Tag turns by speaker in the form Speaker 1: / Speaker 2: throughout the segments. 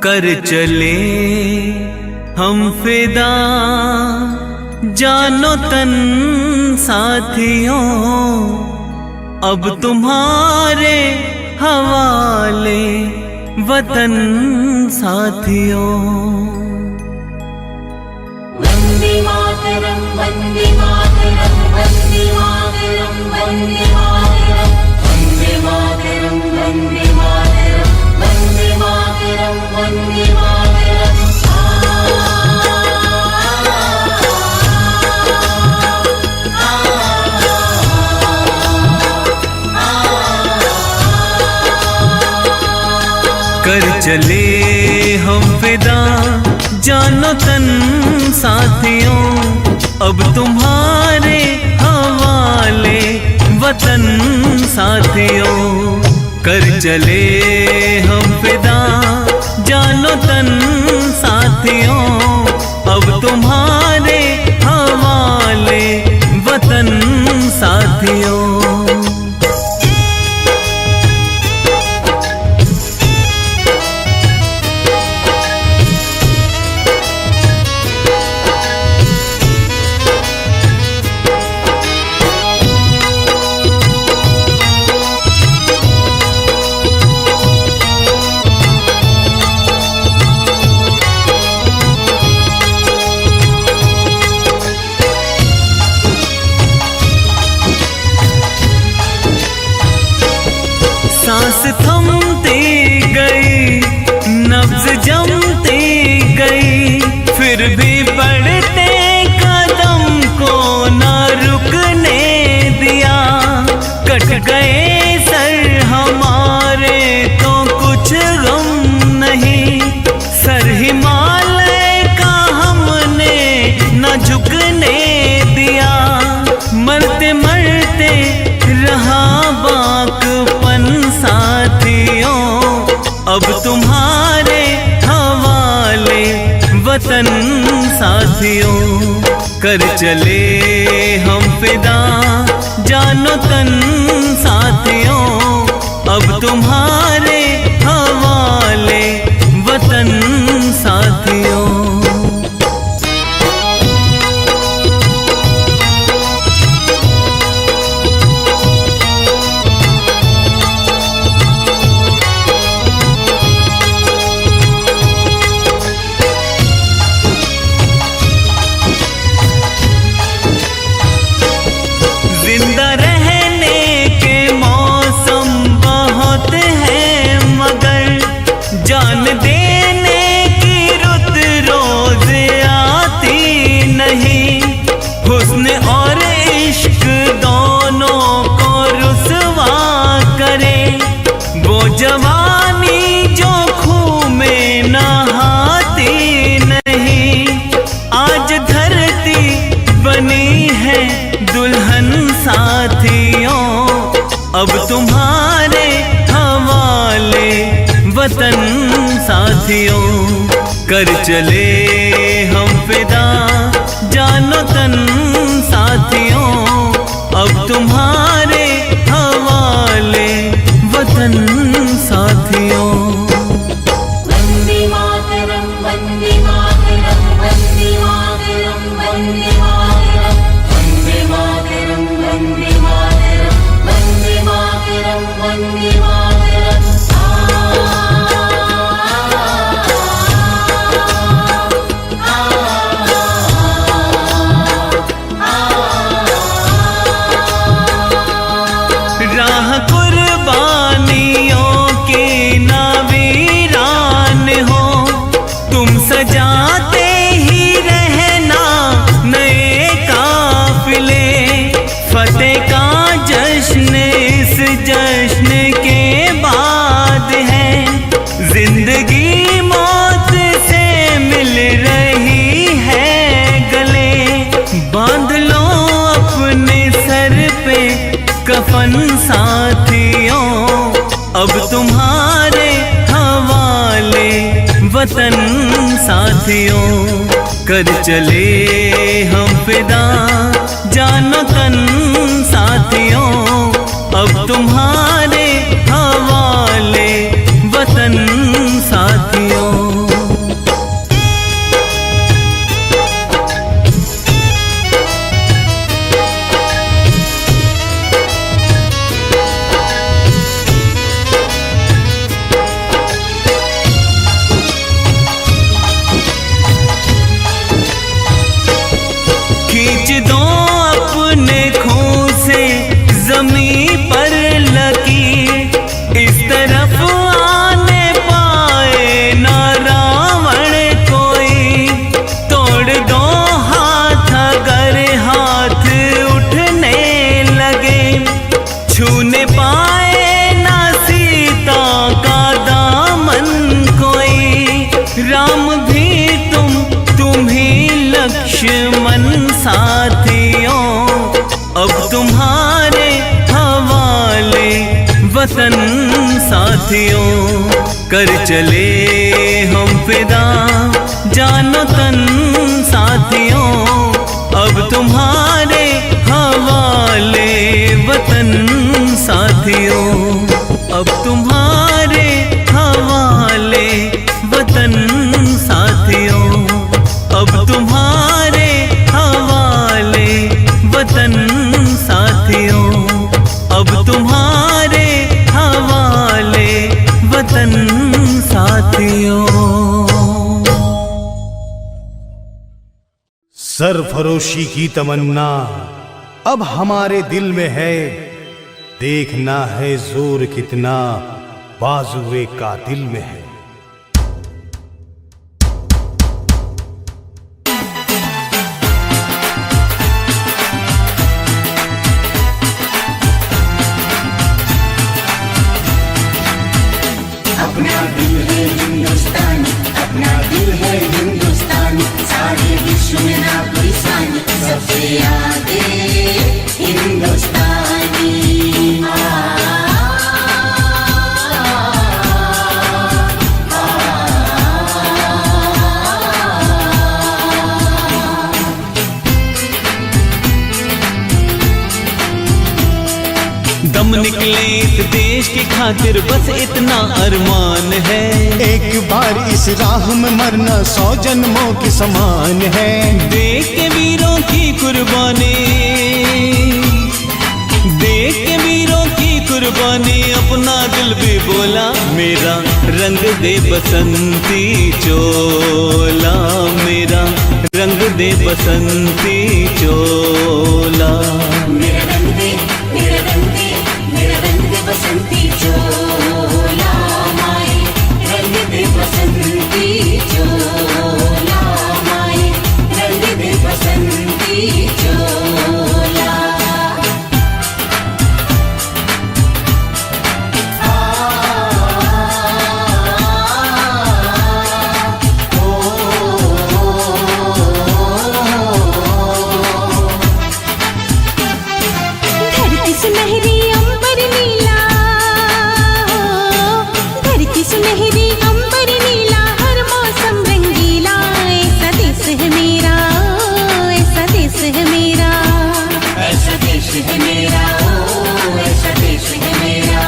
Speaker 1: कर चले हम फिदा जानो तन साथियों, अब तुम्हारे हवाले वतन साथियों।
Speaker 2: वंदे मातरम वंदे मातरम वंदे मातरम वंदे मातरम वंदे मातरम वंदे मातरम वंदे मातरम वंदे मातरम।
Speaker 1: कर चले हम फिदा जानो तन साथियों, अब तुम्हारे हवाले वतन साथियों। कर चले हम फिदा जानो तन साथियों, अब तुम्हारे हवाले वतन साथियों। सांस थमती गई, नब्ज जमती गई, फिर भी बढ़ते कदम को न रुकने दिया। कट गए सर हमारे तो कुछ गम नहीं, सर हिमालय का हमने न झुकने दिया। मरते मरते रहा बाकपन साथियों, अब तुम्हारे हवाले वतन साथियों। कर चले हम फिदा जानो तन साथियों, अब तुम्हारे हवाले वतन साथियों। जिंदा रहने के मौसम बहुत हैं, मगर जान देने की रुत रोज आती नहीं। हुस्न और इश्क दोनों को रुसवा करे, वो जवानी जो खूह में नहाती नहीं। आज धरती बनी है दुल्हन साथियों, अब तुम्हारे हवाले वतन साथियों। कर चले हम फिदा जानो तन साथियों, अब तुम्हारे हवाले वतन साथियों।
Speaker 2: वंदे मातरम वंदे मातरम वंदे मातरम वंदे मातरम वंदे मातरम वंदे मातरम वंदे मातरम वंदे मातरम।
Speaker 1: राह कुर्बानियों की ना वीरान हो, तुम सजाते ही रहना नए काफिले। फतेह का जश्न इस जश्न के बाद है, जिंदगी मौत से मिल रही है गले। बांध लो अपने सर पे कफन साथियों, अब तुम्हारे हवाले वतन साथियों। कर चले हम फिदा जानो तन साथियों, अब तुम्हारे हवाले वतन साथियों। साथियों कर चले हम फिदा जानो तन साथियों, अब तुम्हारे हवाले वतन साथियों, अब तुम्हारे हवाले वतन साथियों, अब तुम्हारे हवाले वतन साथियों, अब तुम्हारे हवाले वतन साथियों।
Speaker 3: सरफरोशी की तमन्ना अब हमारे दिल में है, देखना है जोर कितना बाजुए कातिल में है।
Speaker 2: अपना दिल है हिंदुस्तान, अपना दिल है हिंदुस्तान, सारे विश्व में ना कोई सानी, सबसे आगे हिंदुस्तानी।
Speaker 1: दम निकले इस देश की खातिर बस इतना अरमान है,
Speaker 3: एक बार इस राह में मरना 100 जन्मों के समान है।
Speaker 1: देख के वीरों की कुर्बानी, देख के वीरों की कुर्बानी, अपना दिल भी बोला मेरा रंग दे बसंती चोला, मेरा रंग दे बसंती चोला।
Speaker 2: मेरा रंग दे, मेरा रंग दे, मेरा रंग दे बसंती चोला, माए रंग दे बसंती चोला, माए रंग दे बसंती चोला।
Speaker 4: धरती सुनहरी अंबर नीला, धरती सुनहरी अंबर नीला, हर मौसम रंगीला, ऐसा देश है मेरा, ऐसा देश है मेरा,
Speaker 2: ऐसा देश है मेरा, ओ ऐसा देश है मेरा।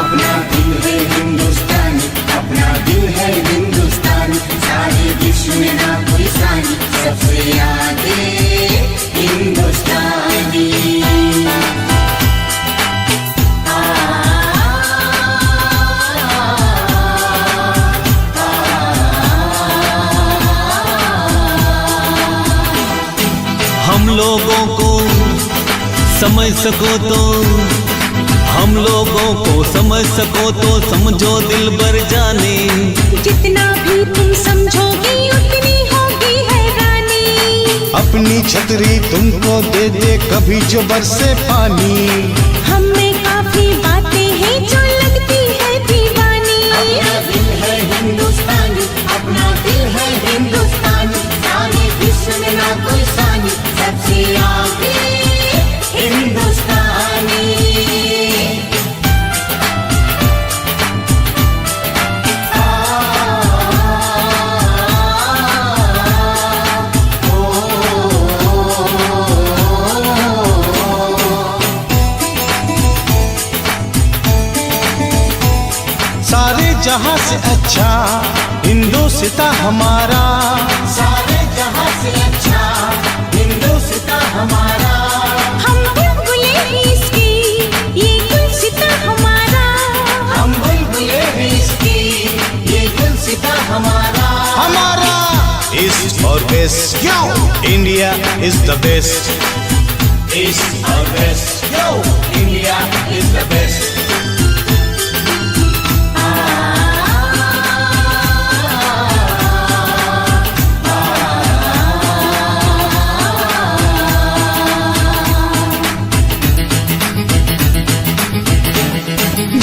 Speaker 2: अपना दिल है हिंदुस्तान, अपना दिल है हिंदुस्तान, सारे विश्व में ना कोई सानी, सबसे आगे हिंदुस्तानी।
Speaker 1: हम लोगों को समझ सको तो, हम लोगों को समझ सको तो समझो दिल भर जाने,
Speaker 4: जितना भी तुम समझोगी उतनी होगी हैरानी,
Speaker 3: अपनी छतरी तुमको दे दे कभी जो बरसे पानी।
Speaker 4: हम में काफी बातें हैं जो लगती है दीवानी।
Speaker 2: अपना दिल है हिंदुस्तानी, अपना दिल है हिंदुस्तानी, सारे विश्व में ना कोई सानी, सबसे आगे हिंदुस्तानी।
Speaker 3: सारे जहां से अच्छा हिंदुस्तां हमारा,
Speaker 2: सारे जहां से अच्छा हिंदुस्तां हमारा।
Speaker 4: हम बुलबुले हैं इसकी, ये गुलसिता हमारा,
Speaker 2: हम बुलबुले हैं इसकी, ये गुलसिता हमारा।
Speaker 3: हमारा east or west, India is the best, east or west, India is the best.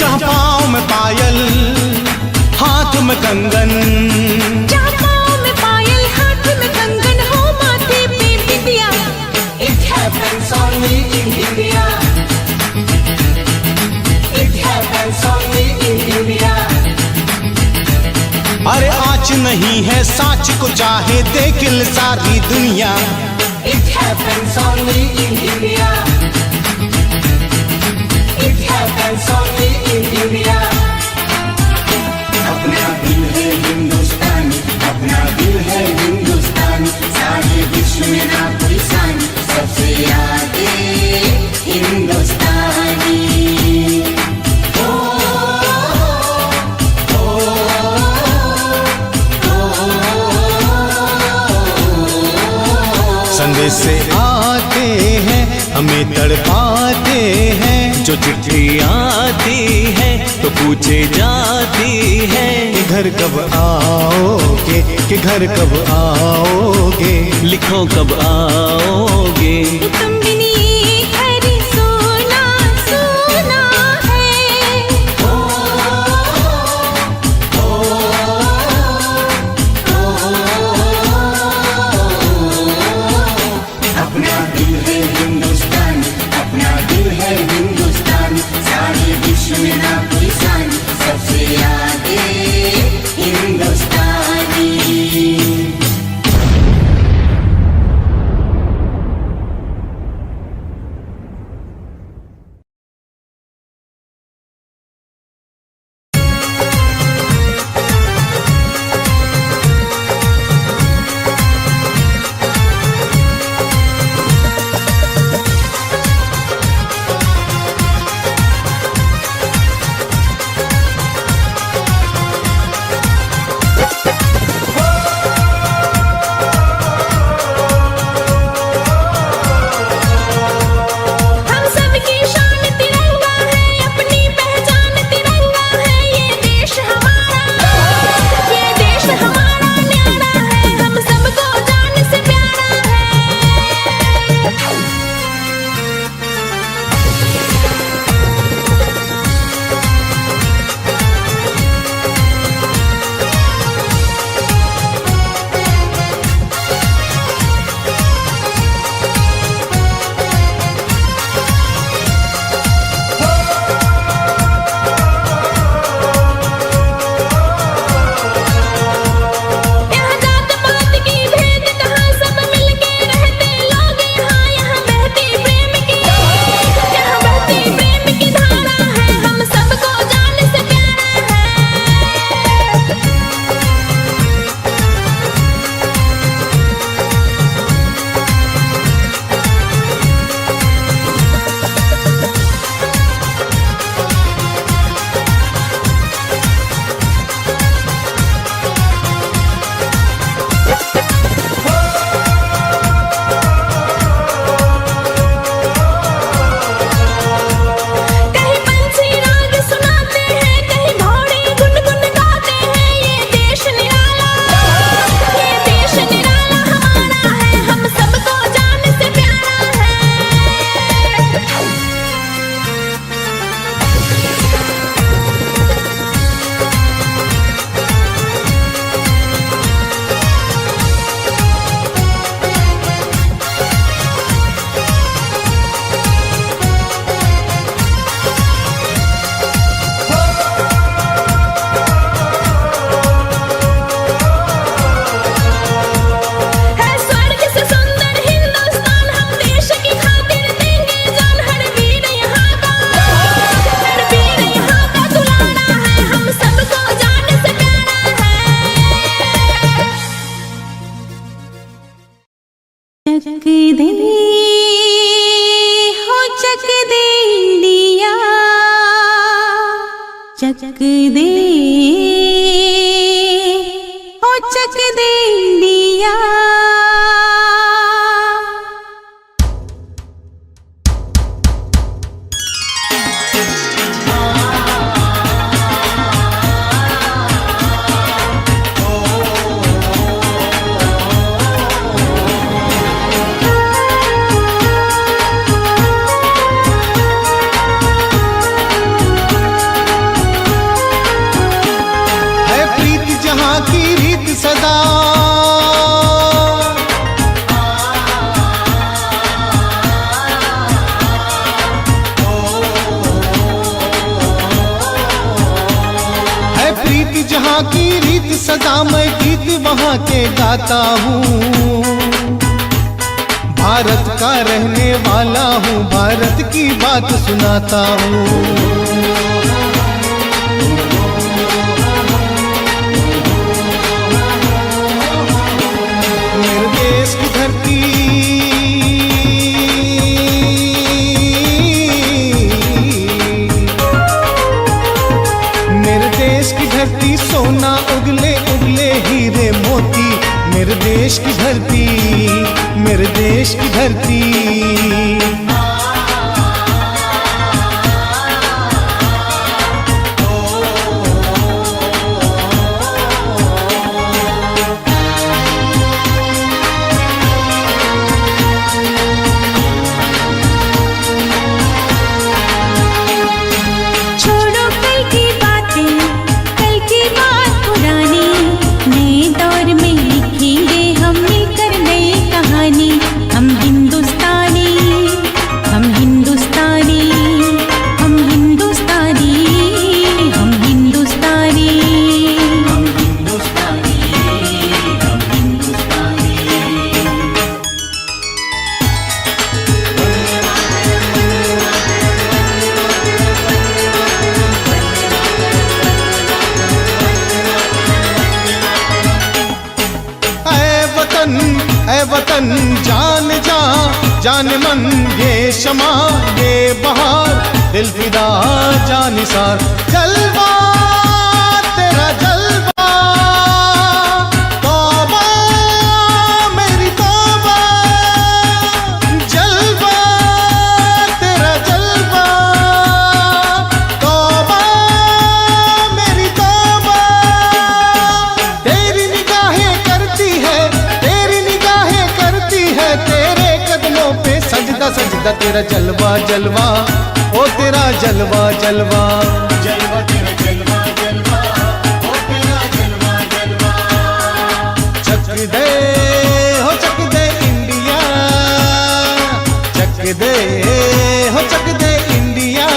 Speaker 3: जहाँ पाँव में पायल हाथ में कंगन,
Speaker 4: जहाँ पाँव में पायल हाथ में कंगन हो माथे पे बिंदिया,
Speaker 2: It happens only in India.
Speaker 3: समाज को चाहे देखिल सारी दुनिया।
Speaker 2: It happens only in India. It happens only in India. अपना दिल है हिंदुस्तानी, अपना दिल है हिंदुस्तानी, सारे विश्व में ना कोई सानी, सबसे आगे हिंदुस्तानी।
Speaker 3: संदेश से आते हैं हमें तड़पाते हैं,
Speaker 1: जो चिट्ठी आती है तो पूछे जाती है
Speaker 3: कि घर कब आओगे, कि घर कब आओगे,
Speaker 1: लिखो कब आओगे।
Speaker 4: तुम बिन ये घर सोना सोना है।
Speaker 2: अपना दिल है हिंदुस्तानी, अपना दिल है हिंदुस्तानी, सारे विश्व में ना कोई सानी, सबसे आगे हिंदुस्तानी।
Speaker 4: हम सबकी शान तिरंगा है, अपनी पहचान तिरंगा है, ये देश हमारा न्यारा है, हम सबको जान से प्यारा है। यहाँ जात पात की भेद कहाँ, सब मिलके रहते लोग यहाँ, यहाँ बहती प्रेम की धारा है, हम सबको जान से प्यारा है। कहीं पंछी राग सुनाते हैं, कहीं घोड़े गुनगुन गाते हैं, ये देश निराला हमारा है, हम सबको जान से प्यारा है। है स्वर्ग से सुंदर हिंदुस्तान, हम देश की खातिर देंगे जान, हर वीर यहाँ का दुलारा है, हम सबको जान से प्यारा है। चक दे हो चक दे इंडिया, चक दे हो चक दे इंडिया।
Speaker 3: है प्रीत जहाँ की रीत सदा, है प्रीत जहाँ जहाँ की रीत सदा मैं गीत वहाँ के गाता हूँ। भारत का रहने वाला हूँ, भारत की बात सुनाता हूँ। मेरे देश की धरती सोना उगले उगले हीरे मोती। मेरे देश की धरती, मेरे देश की धरती। वतन जान जा जान मन, ये शमा ये बहार, दिल फिदा जानिसार। जलवा तेरा जलवा, तौबा मेरी तौबा। जलवा तेरा जलवा, तौबा मेरी तौबा। तेरी निगाहें करती है, तेरे कदमों पे सजदा सजदा। तेरा जलवा जलवा, ओ तेरा जलवा जलवा।
Speaker 2: जलवा तेरा जलवा जलवा, ओ तेरा जलवा जलवा।
Speaker 3: चक दे हो चक दे इंडिया, चक दे हो चक दे इंडिया।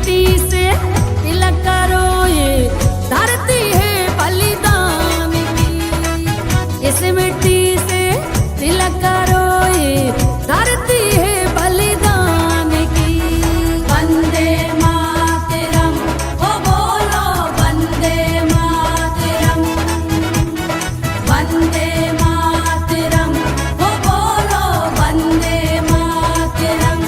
Speaker 5: मिट्टी से तिलक करो, ये धरती है बलिदान की। इस मिट्टी से तिलक करो, ये धरती है बलिदान की। वंदे मातरम, ओ बोलो वंदे मातरम। वंदे मातरम, ओ बोलो वंदे मातरम।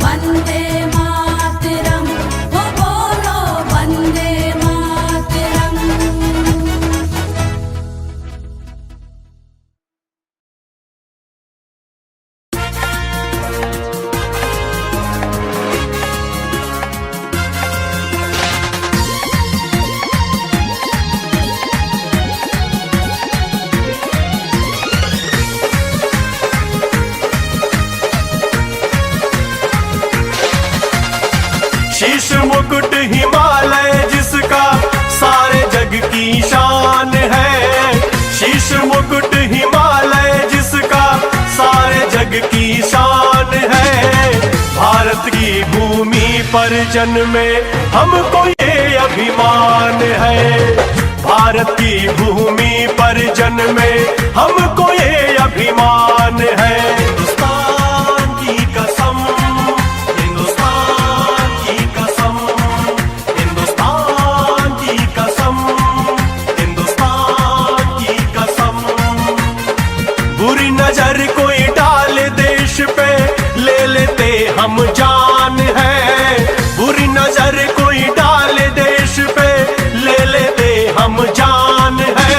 Speaker 5: वंदे मातरम, ओ बोलो वंदे मातरम।
Speaker 6: शीश मुकुट हिमालय जिसका सारे जग की शान है। शीश मुकुट हिमालय जिसका सारे जग की शान है। भारत की भूमि पर जन्मे हमको ये अभिमान है। भारत की भूमि पर जन्मे हमको ये अभिमान है। हिंदुस्तान की कसम, हिंदुस्तान की कसम, हिंदुस्तान की कसम, हिंदुस्तान की कसम। बुरी नजर कोई डाल देश पे ले लेते हम जान है। बुरी नजर कोई डाल देश पे ले लेते हम जान है।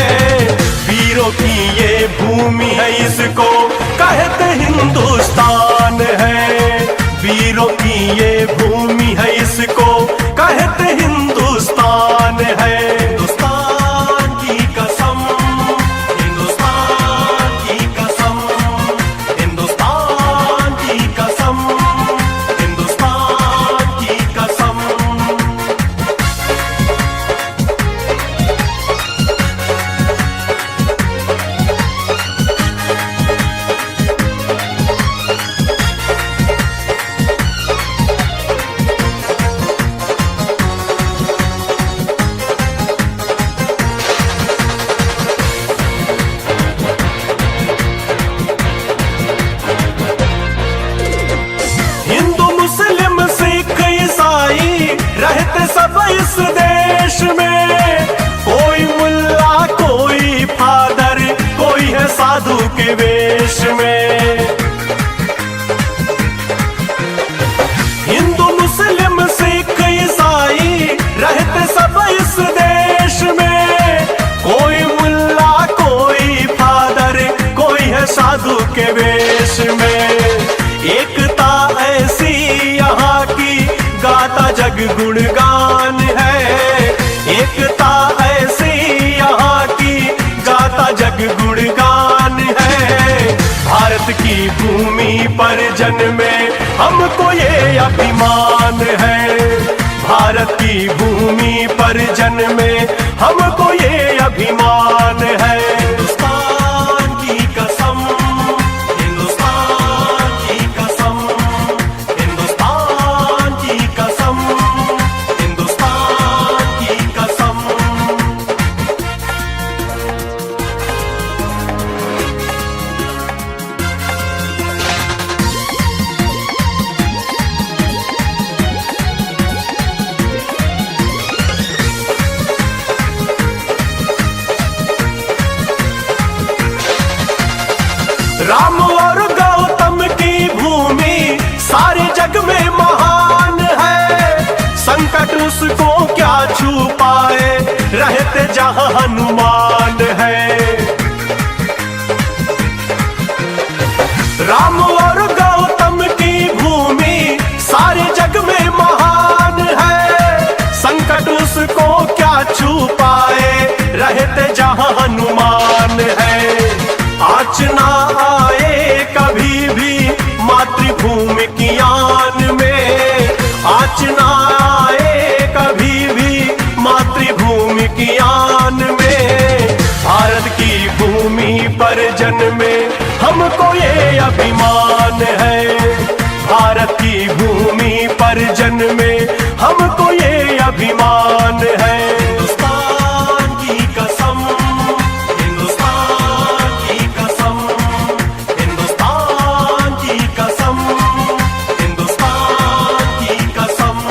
Speaker 6: वीरों की ये भूमि है, इसको कहते हिंदुस्तान है। वीरों की ये भूमि है, इसको कहते हिंदुस्तान है। हिंदुस्तान की कसम, हिंदुस्तान की कसम, हिंदुस्तान की कसम, हिंदुस्तान की कसम। हिंदू मुस्लिम सिख ईसाई रहते सब इस देश में। कोई मुल्ला कोई फादर, कोई है साधु के वेश में। हिंदू मुस्लिम सिख ईसाई रहते सब इस देश में। कोई मुल्ला कोई फादर, कोई है साधु के वेश में। एकता ऐसी यहाँ की गाता जग गुणगान है। एकता ऐसी यहाँ की गाता जग गुणगान है। भारत की भूमि पर जन्मे हमको ये अभिमान है। भारत की भूमि पर जन्मे हमको ये अभिमान है। हिंदुस्तान की कसम, हिंदुस्तान की कसम, हिंदुस्तान की कसम, हिंदुस्तान की कसम। राम और गौतम की भूमि सारे जग में महान है। संकट उसको क्या छू पाए, रहते जहां हनुमान है। राम और गौतम की भूमि सारे जग में महान है। संकट उसको क्या छू पाए, रहते जहां हनुमान है। आँच ना आए कभी भी मातृभूमि की आन में। आँच ना आए कभी भी मातृभूमि की आन में। भारत की भूमि पर जन्मे हमको ये अभिमान है। भारत की भूमि पर वचन में हमको ये अभिमान है। हिंदुस्तान की कसम, हिंदुस्तान की कसम, हिंदुस्तान की कसम, हिंदुस्तान की कसम।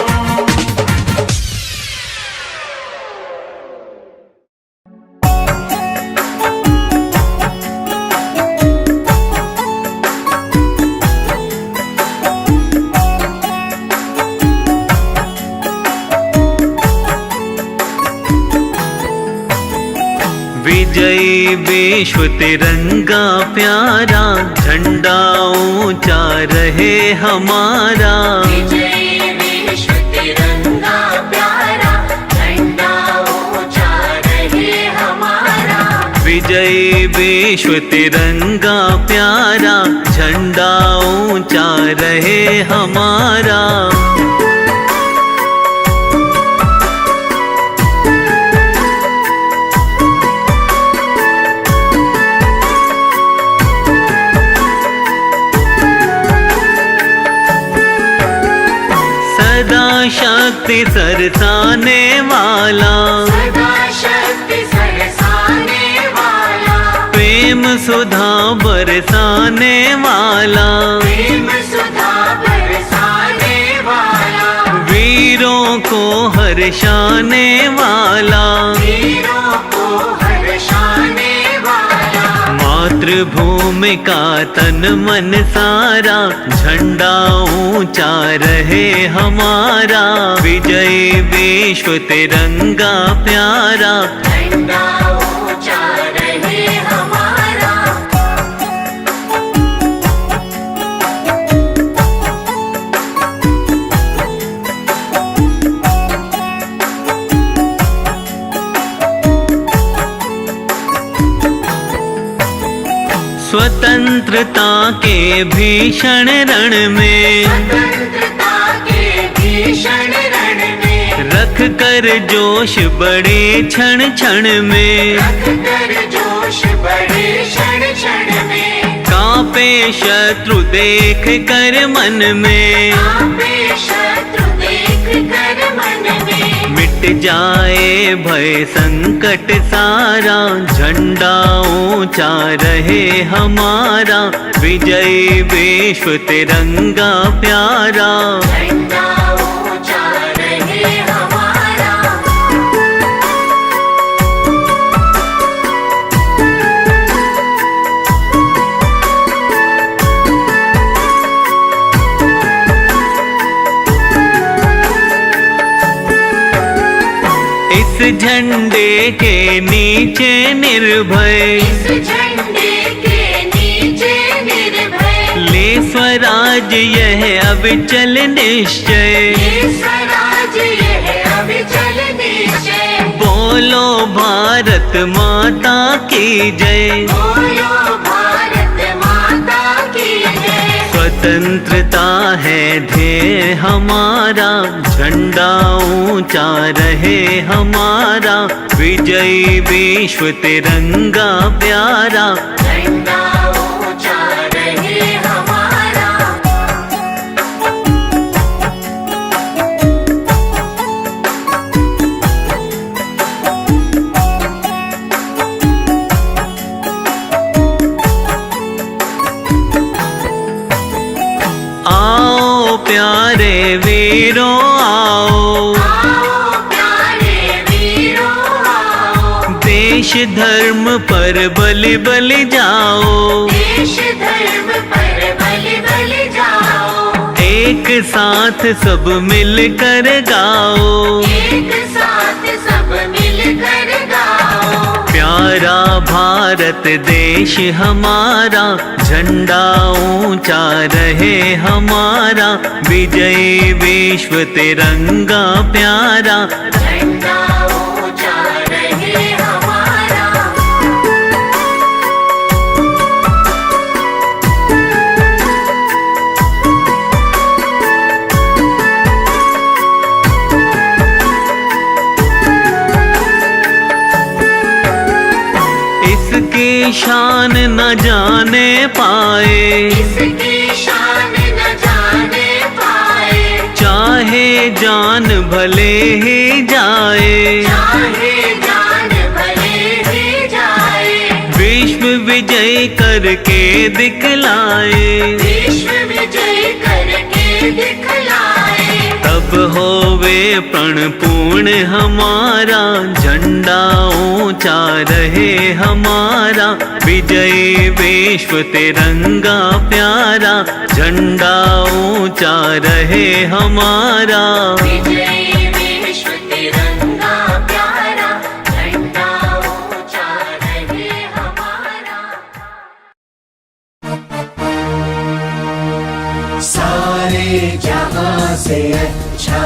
Speaker 1: विजयी विश्व तिरंगा प्यारा, झंडा ऊंचा रहे हमारा।
Speaker 2: विजयी विश्व तिरंगा प्यारा, झंडा ऊंचा रहे हमारा।
Speaker 1: विजयी विश्व तिरंगा प्यारा, झंडा ऊंचा रहे हमारा। सदा शक्ति सरसाने वाला,
Speaker 2: सदा शक्ति सरसाने वाला,
Speaker 1: प्रेम सुधा बरसाने वाला,
Speaker 2: प्रेम सुधा बरसाने वाला,
Speaker 1: वीरों को हर्षाने वाला,
Speaker 2: वीरों को हर्षाने वाला।
Speaker 1: मातृभूमि का तन मन सारा, झंडा ऊंचा रहे हमारा। विजयी विश्व तिरंगा प्यारा,
Speaker 2: झंडा ऊंचा रहे हमारा।
Speaker 1: स्वतंत्रता के भीषण रण में,
Speaker 2: स्वतंत्रता के भीषण रण में,
Speaker 1: रख कर जोश बड़े क्षण क्षण में,
Speaker 2: रख कर जोश बड़े क्षण क्षण में।
Speaker 1: कांपे शत्रु देख कर मन में,
Speaker 2: कांपे शत्रु देख कर मन में।
Speaker 1: मिट जाए भय संकट सारा, झंडा ऊंचा रहे हमारा। विजयी विश्व तिरंगा प्यारा,
Speaker 2: झंडा ऊंचा रहे हमारा।
Speaker 1: इस झंडे के नीचे निर्भय,
Speaker 2: इस झंडे के नीचे निर्भय,
Speaker 1: ले स्वराज यह अविचल निश्चय।
Speaker 2: ये स्वराज यह अविचल निश्चय।
Speaker 1: बोलो भारत माता की जय,
Speaker 2: बोलो भारत माता की जय।
Speaker 1: स्वतंत्रता है ध्येय हमारा, झंडा ऊंचा रहे हमारा। विजयी विश्व तिरंगा प्यारा,
Speaker 2: झंडा ऊंचा रहे हमारा।
Speaker 1: आओ प्यारे वीरों आओ,
Speaker 2: आओ प्यारे वीरों आओ,
Speaker 1: देश धर्म पर बलि बलि जाओ।
Speaker 2: देश धर्म पर बलि बलि जाओ।
Speaker 1: एक साथ सब मिलकर गाओ,
Speaker 2: एक साथ सब मिलकर गाओ।
Speaker 1: प्यारा भारत देश हमारा, झंडा ऊंचा रहे हमारा। विजयी विश्व तिरंगा प्यारा,
Speaker 2: झंडा ऊंचा रहे हमारा।
Speaker 1: इसकी शान न जाने पाए,
Speaker 2: इसकी शान न जाने पाए।
Speaker 1: चाहे जान भले ही जाए,
Speaker 2: चाहे जान भले ही जाए,
Speaker 1: विश्व विजय करके दिखलाए,
Speaker 2: विश्व विजय करके दिखलाए।
Speaker 1: तब होवे प्रण पूर्ण हमारा, झंडा ऊंचा रहे हमारा, विजय विश्व तिरंगा प्यारा, झंडा ऊंचा रहे हमारा।
Speaker 2: विजय विश्व तिरंगा प्यारा, झंडा ऊंचा रहे हमारा। सारे जहां से अच्छा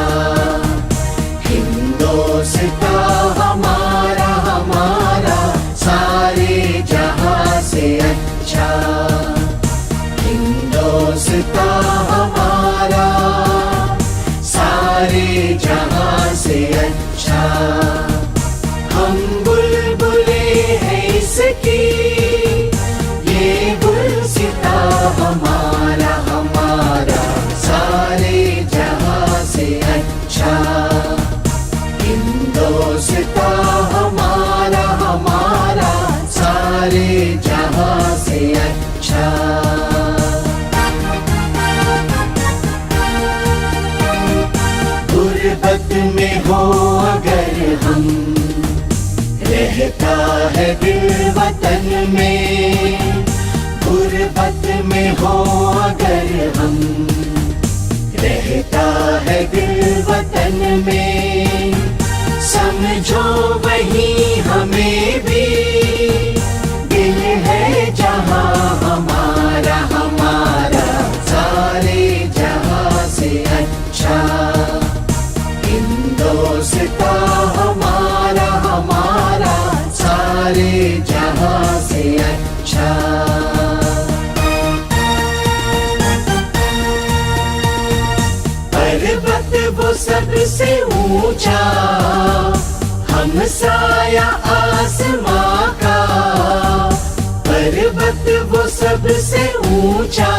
Speaker 2: हिंदुस्तान हमारा, हमारा सारे जहां से अच्छा हिंदुस्तान हमारा, सारे जहां से अच्छा। हम बुलबुले हैं इसकी, ये गुलसिता हमारा, हमारा सारे जहां से अच्छा हिंदुस्तान हमारा, हमारा सारे जहां से अच्छा। गुर्बत में हो अगर हम, रहता है दिल वतन में, गुर्बत में हो अगर हम, रहता है दिल वतन में, समझो वही हमें भी दिल है जहां हमारा, हमारा सारे जहां से अच्छा हिंदुस्तान हमारा, हमारा सारे जहां से अच्छा। पर्वत वो सबसे ऊंचा, हम साया आसमां का, पर्वत वो सबसे ऊंचा,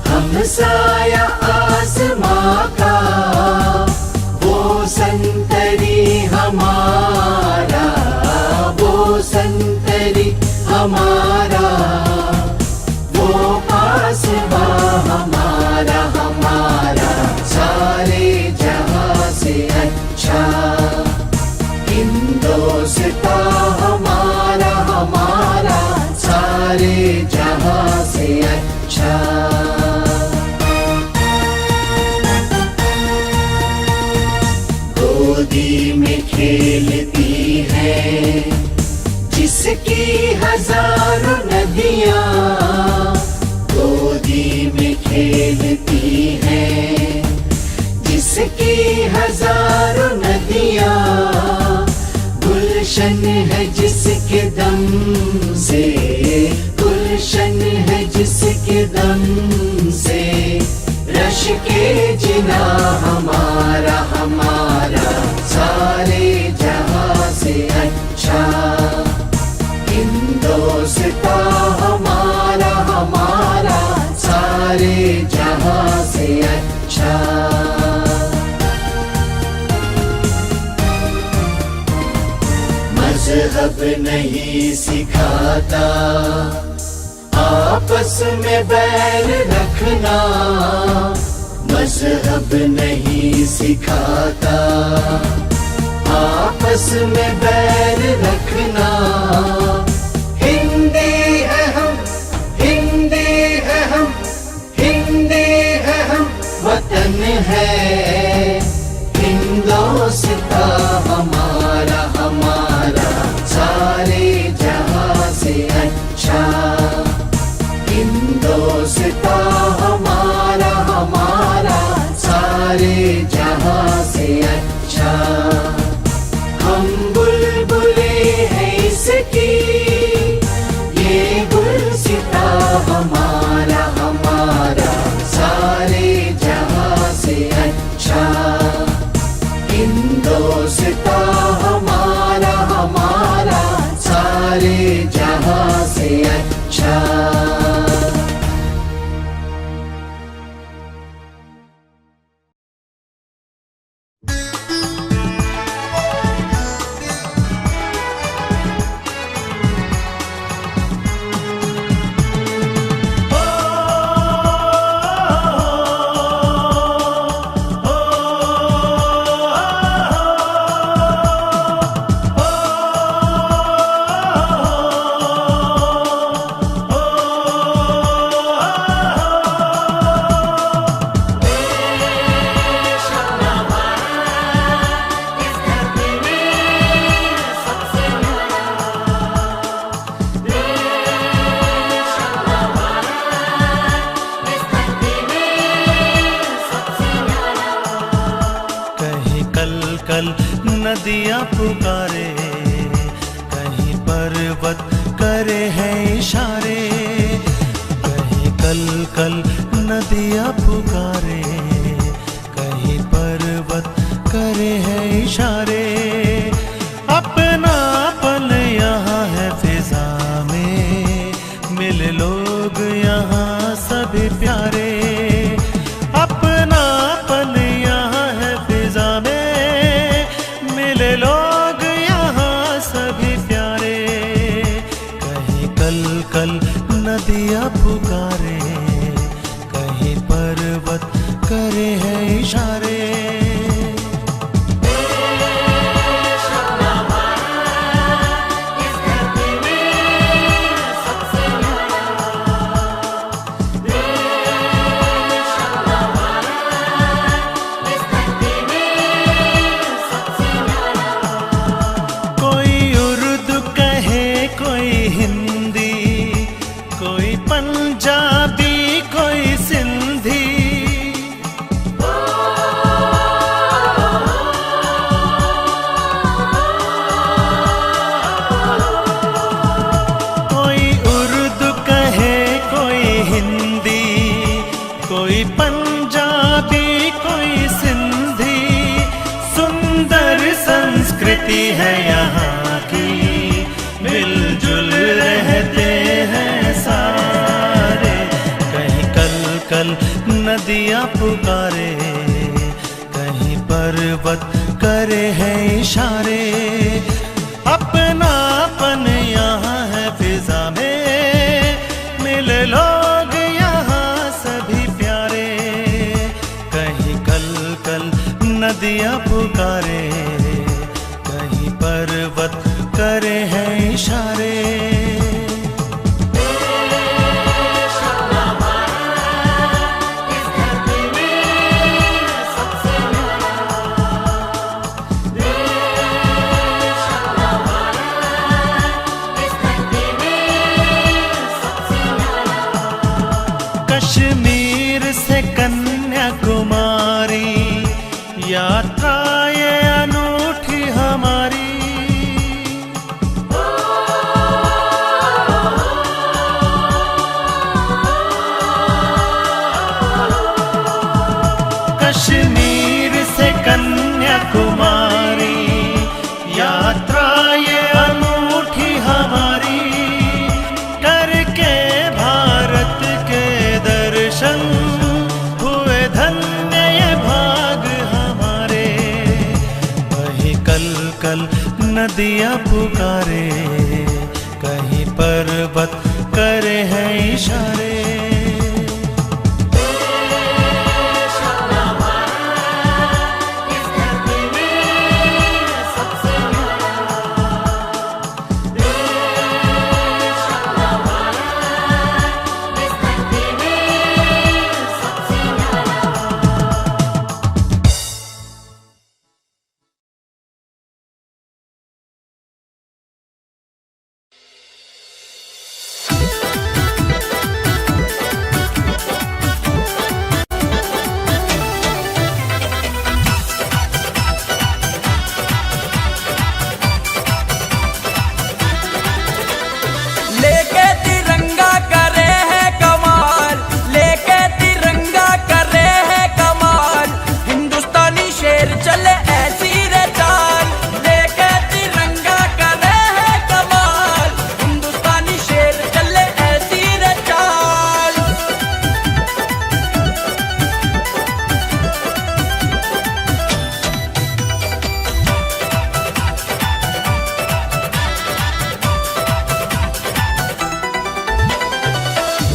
Speaker 2: हम साया आसमां का, वो संतरी हमारा, वो संतरी हमारा, वो पासबा हमारा, हमारा सारे जहां से अच्छा हिंदुस्तान हमारा, हमारा सारे जहां से अच्छा। गोदी में खेलती है जिसकी हजारों नदियां, गोदी में खेलती है जिसकी हजारों नदियां, गुलशन है जिसके दम से, गुलशन है जिसके दम से, रश के जिना हमारा, हमारा सारे जहां से अच्छा हिंदुस्तान हमारा, हमारा सारे जहां से अच्छा। मजहब नहीं सिखाता आपस में बैर रखना, मजहब नहीं सिखाता आपस में बैर रखना। हिंदी है हम, हिंदी है हम, हिंदी है हम, वतन है हिंदुस्तान हमारा, हमारा सारे जहां से अच्छा हिंदुस्तान हमारा, हमारा सारे जहां से अच्छा। हम बुलबुले हैं इसकी, ये गुलसिता हमारा, हमारा सारे जहां से अच्छा हिंदुस्तान हमारा, हमारा सारे जहां से अच्छा।
Speaker 7: कल नदियाँ पुकारे, कहीं पर्वत करे हैं इशारे। कहीं कल कल नदियाँ पुकारे, कहीं पर्वत करे हैं इशारे। अपनापन यहाँ है फिजा में, मिले लोग यहाँ सभी प्यारे। अपनापन यहाँ है फिजा में, मिले लोग यहाँ सभी प्यारे। कहीं कल कल नदियाँ पुकारे, कहीं पर्वत करे हैं इशारे। पंजाबी कोई सिंधी, कोई उर्दू कहे कोई हिंदी, कोई पंजाबी कोई सिंधी। सुंदर संस्कृति है यहाँ की, मिलजुल रहते हैं सारे। कहीं कल कल नदियाँ पुकारे, कहीं पर्वत करे हैं इशारे। अपनापन यहाँ है फिजा में, मिले लोग यहाँ सभी प्यारे। कहीं कल कल नदियाँ पुकारे, कहीं पर्वत करे हैं इशारे। कश्मीर से कन्याकुमारी, यात्रा ये अनूठी हमारी। कश्मीर से कन्याकुमारी, यात्रा ये अनूठी हमारी। करके भारत के दर्शन, हुए धन्य ये भाग हमारे। वही कल कल नदियाँ पुकारे, कहीं पर्वत करे हैं इशारे।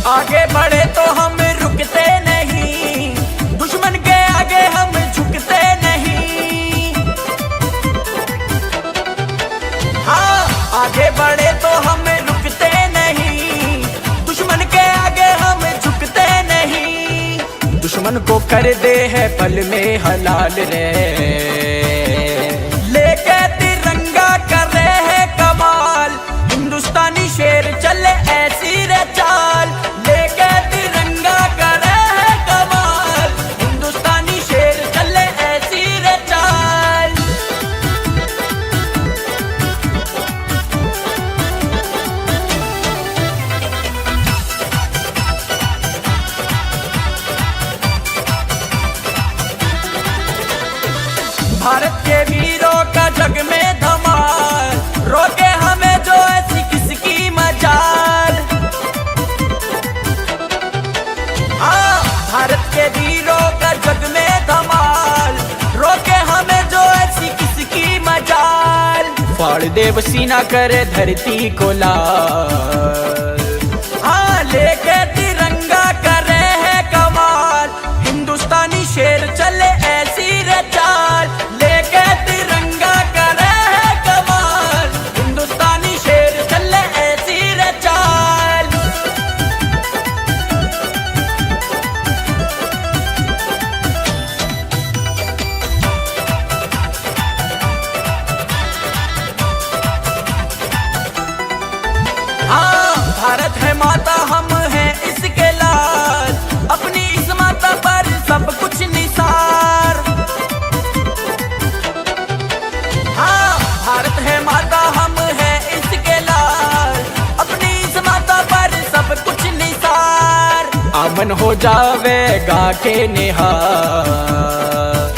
Speaker 8: आगे बढ़े तो हम रुकते नहीं, दुश्मन के आगे हम झुकते नहीं। हाँ, आगे बढ़े तो हम रुकते नहीं, दुश्मन के आगे हम झुकते नहीं। दुश्मन को कर दे है पल में हलाल रे, लेके तिरंगा कर रहे हैं कमाल। हिंदुस्तानी शेर चले ऐसी रे चाल, लेके तिरंगा कर रहे हैं कमाल। हिंदुस्तानी शेर चले ऐसी रे चाल। भारत के वीरों का जग में धमाल, रोके हमें जो ऐसी किसकी मजाल। हाँ, भारत के वीरों का जग में धमाल, रोके हमें जो ऐसी किसकी मजाल। फाड़ देव सीना करे धरती को लाल, हाँ लेके तिरंगा करे है कमाल। हिंदुस्तानी शेर चले ऐसी रे चाल, लेके तिरंगा करे है कमाल। हिंदुस्तानी शेर चले ऐसी रे चाल। हाँ, भारत है माता, हम हैं इसके लाल, अपनी इस माता पर सब कुछ निसार। हाँ, भारत है माता, हम हैं इसके लाल, अपनी इस माता पर सब कुछ निसार। अमन हो जावेगा के निहार,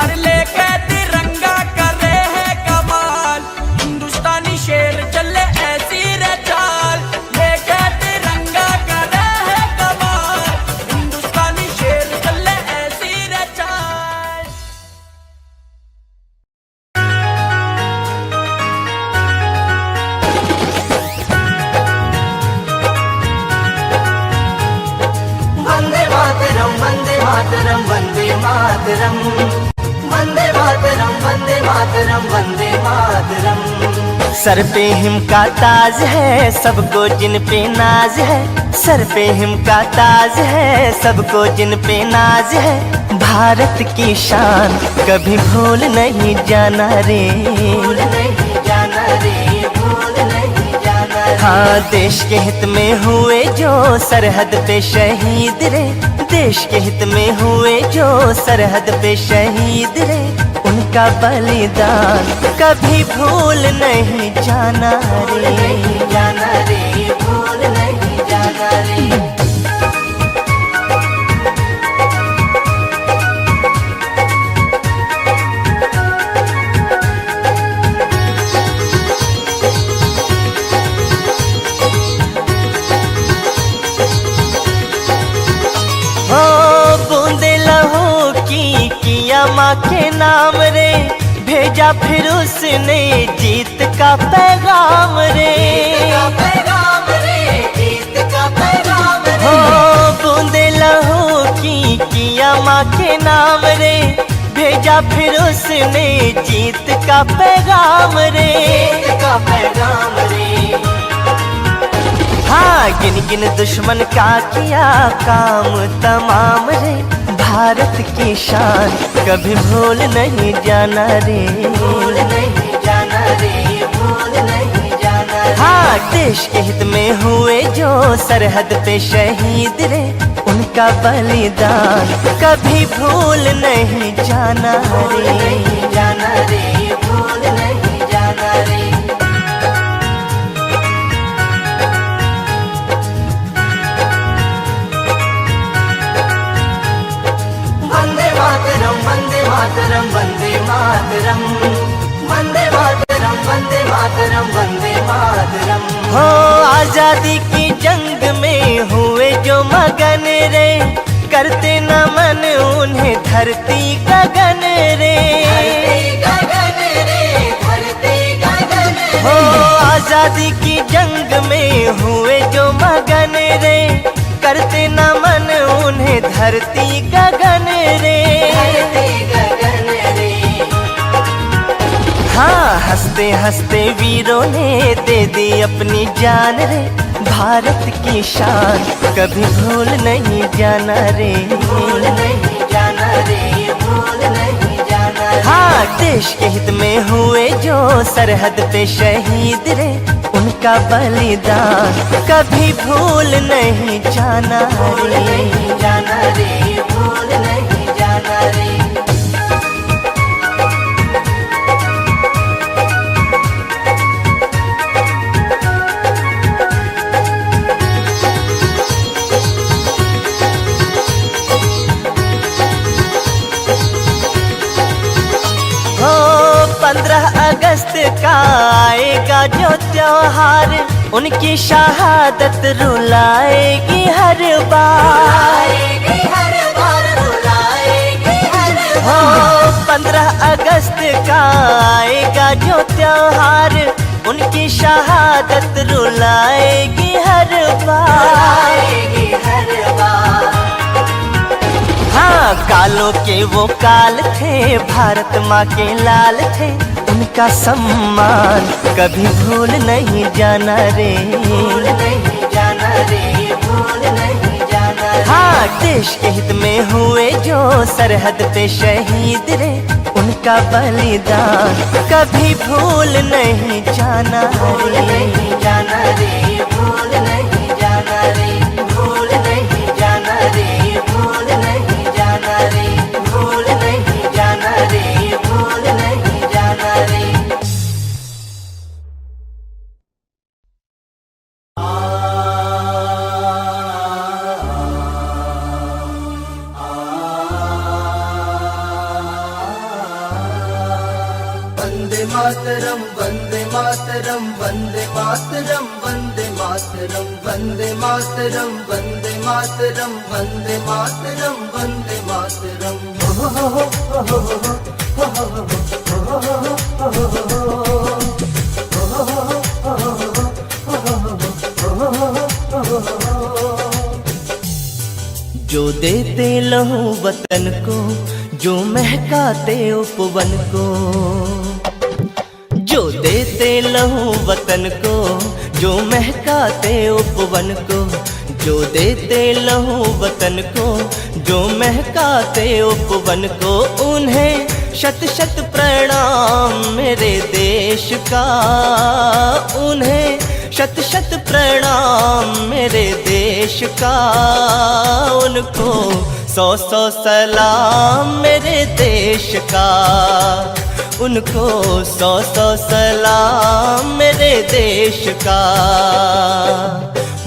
Speaker 8: अरे लेके तिरंगा करे है कमाल। हिंदुस्तानी शेर चले ऐसी रे चाल, लेके तिरंगा करे है कमाल। हिंदुस्तानी शेर चले ऐसी रे चाल।
Speaker 2: Vande Mataram Vande Mataram Vande Mataram Vande Mataram Vande Mataram Vande Mataram.
Speaker 9: Sir pay him का ताज है, सबको जिन पे नाज है। सर पे हिम का ताज है, सबको जिन पे नाज है। भारत की शान कभी भूल नहीं जाना रे,
Speaker 2: भूल नहीं जाना रे, भूल नहीं जाना रे।
Speaker 9: हाँ, देश के हित में हुए जो सरहद पे शहीद रे, देश के हित में हुए जो सरहद पे शहीद रे। उनका बलिदान कभी भूल नहीं जाना रे,
Speaker 2: नहीं जाना रे, भूल नहीं जाना रे।
Speaker 9: हो बूंदे लहू की किया माँ के नाम रे, भेजा फिर उसने जीत का पैगाम रे।
Speaker 2: पैगाम रे, जीत का पैगाम रे।
Speaker 9: हो बूंदे लहू की किया माँ के नाम रे, भेजा फिर उसने जीत का पैगाम रे।
Speaker 2: जीत का पैगाम रे।
Speaker 9: हाँ, गिन गिन दुश्मन का किया काम तमाम रे। भारत की शान कभी भूल नहीं जाना रे,
Speaker 2: भूल नहीं जाना रे, भूल नहीं जाना रे।
Speaker 9: हाँ, देश के हित में हुए जो सरहद पे शहीद रे। उनका बलिदान कभी भूल नहीं जाना
Speaker 2: भूल
Speaker 9: रे।
Speaker 2: नहीं जाना रे, भूल नहीं जाना रे। वंदे मातरम वंदे मातरम वंदे मातरम वंदे मातरम वंदे मातरम वंदे मातरम।
Speaker 9: हो आजादी की जंग में हुए जो मगन रे, करते नमन उन्हें धरती गगन रे।
Speaker 2: धरती गगन रे, धरती गगन रे।
Speaker 9: हो आजादी की जंग में हुए जो मगन रे, करते नमन उन्हें धरती गगन रे।
Speaker 2: धरती गगन रे।
Speaker 9: हाँ, हंसते हंसते वीरों ने दे दी अपनी जान रे। भारत की शान कभी भूल नहीं जाना रे,
Speaker 2: भूल नहीं जाना रे, भूल नहीं जाना रे।
Speaker 9: हाँ, देश के हित में हुए जो सरहद पे शहीद रे। उनका बलिदान कभी भूल नहीं जाना
Speaker 2: भूल
Speaker 9: रे।
Speaker 2: नहीं जाना रे, भूल नहीं जाना रे।
Speaker 9: अगस्त का आएगा जो त्योहार, उनकी शहादत रुलाएगी हर बार। हो 15 अगस्त का आएगा जो त्योहार, उनकी शहादत रुलाएगी हर बार। हाँ, कालों के वो काल थे, भारत माँ के लाल थे, उनका सम्मान कभी भूल नहीं जाना रे, भूल नहीं जाना रे, भूल नहीं जाना रे। हाँ, देश के हित में हुए जो सरहद पे शहीद रे, उनका बलिदान कभी भूल नहीं जाना रे, नहीं जाना रे, भूल नहीं जाना रे, भूल नहीं जाना रे, भूल नहीं जाना रे, भूल नहीं जाना रे, भूल नहीं जाना रे।
Speaker 10: वंदे मातरम, वंदे मातरम, वंदे मातरम, वंदे मातरम, वंदे मातरम, वंदे मातरम, वंदे मातरम, वंदे मातरम।
Speaker 9: जो देते लहू वतन को, जो महकाते उपवन को, जो देते लहू वतन को, जो महकाते उपवन को, जो देते लहू वतन को, जो महकाते उपवन को, उन्हें शत शत प्रणाम मेरे देश का, उन्हें शत शत प्रणाम मेरे देश का, उनको 100-100 सलाम मेरे देश का, उनको 100-100 सलाम मेरे देश का।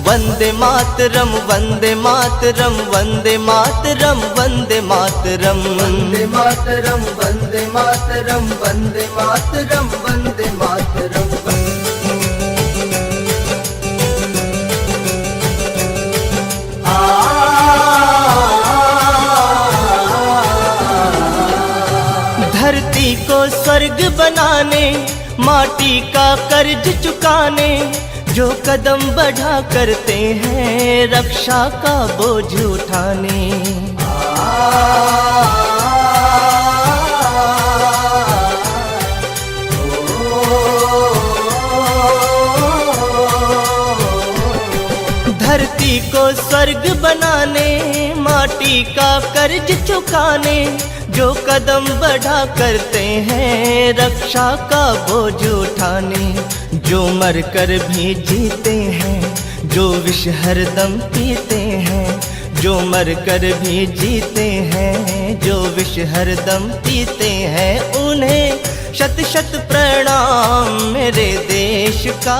Speaker 9: वंदे मातरम, वंदे मातरम, वंदे मातरम, वंदे मातरम,
Speaker 10: वंदे मातरम, वंदे मातरम, वंदे मातरम, वंदे मातरम।
Speaker 9: धरती को स्वर्ग बनाने, माटी का कर्ज चुकाने, जो कदम बढ़ा करते हैं रक्षा का बोझ उठाने। धरती को स्वर्ग बनाने, माटी का कर्ज चुकाने, जो कदम बढ़ा करते हैं रक्षा का बोझ उठाने, जो मर कर भी जीते हैं, जो विष हरदम पीते हैं, जो मर कर भी जीते हैं, जो विष हरदम पीते हैं, उन्हें शत शत प्रणाम मेरे देश का,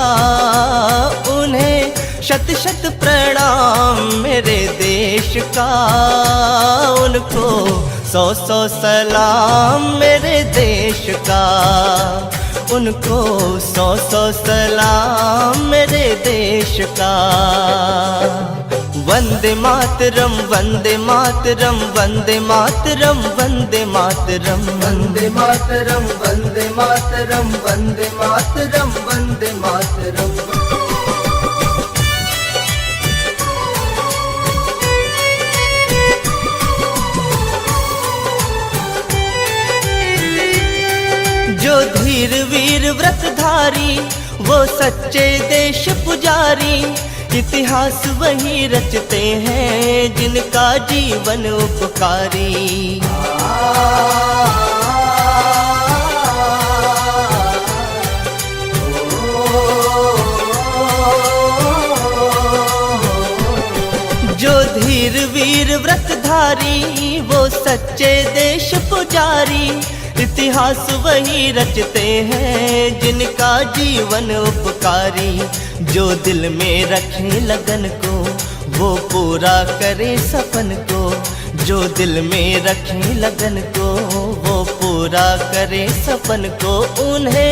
Speaker 9: उन्हें शत शत प्रणाम मेरे देश का, उनको 100-100 सलाम मेरे देश का, उनको 100-100 सलाम मेरे देश का। वंदे मातरम, वंदे मातरम, वंदे मातरम, वंदे मातरम,
Speaker 10: वंदे मातरम, वंदे मातरम, वंदे मातरम, वंदे मातरम।
Speaker 9: जो धीर वीर व्रतधारी, वो सच्चे देश पुजारी, इतिहास वही रचते हैं जिनका जीवन उपकारी। जो धीर वीर व्रतधारी, वो सच्चे देश पुजारी, इतिहास वही रचते हैं जिनका जीवन उपकारी। जो दिल में रखे लगन को, वो पूरा करे सपन को, जो दिल में रखे लगन को, वो पूरा करे सपन को, उन्हें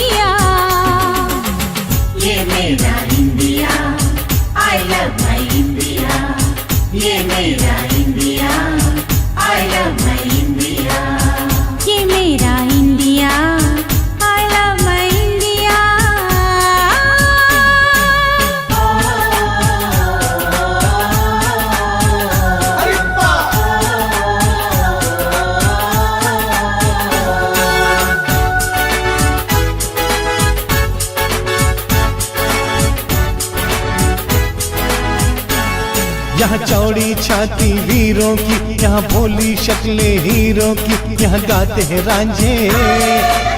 Speaker 3: यहाँ चौड़ी छाती वीरों की, यहाँ भोली शक्लें हीरों की, यहाँ गाते हैं रांझे,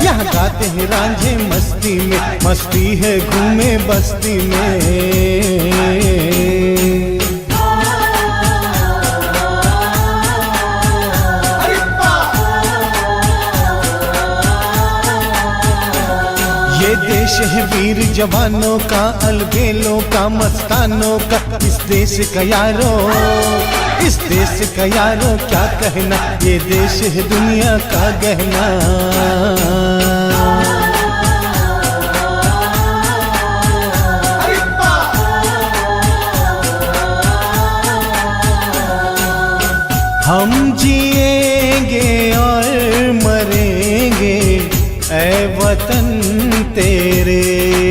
Speaker 3: यहाँ गाते हैं रांझे मस्ती में, मस्ती है घूमे बस्ती में। ये देश है वीर जवानों का, अलबेलों का, मस्तानों का, इस देश का यारो, इस देश का यारो क्या कहना, ये देश है दुनिया का गहना। हम जिएंगे और मरेंगे ऐ वतन तेरे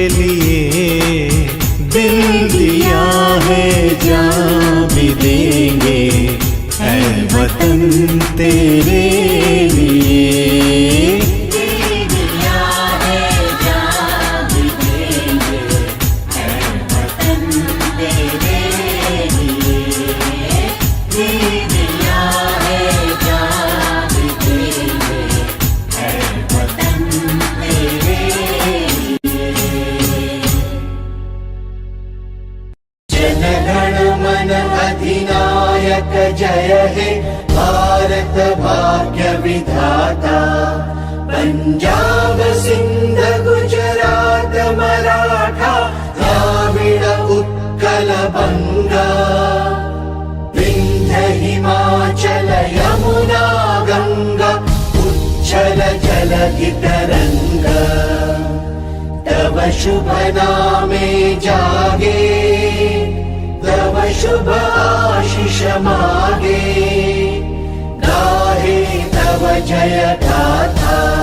Speaker 3: लिए, दिल दिया है जान भी देंगे ऐ वतन तेरे लिए, दिल दिया है जान भी देंगे ऐ वतन तेरे लिए, दिल दिया है जान भी देंगे ऐ वतन तेरे लिए।
Speaker 10: जनगण मन अधिनायक जय हे भारत भाग्य विधाता, पंजाब सिंध गुजरात मराठा द्राविड़ उत्कल बंगा, विंध्य हिमाचल यमुना गंगा उच्छल जलधि तरंगा, तव शुभ नामे जागे, तव शुभ आशीष मागे, गाहे तव जय गाथा।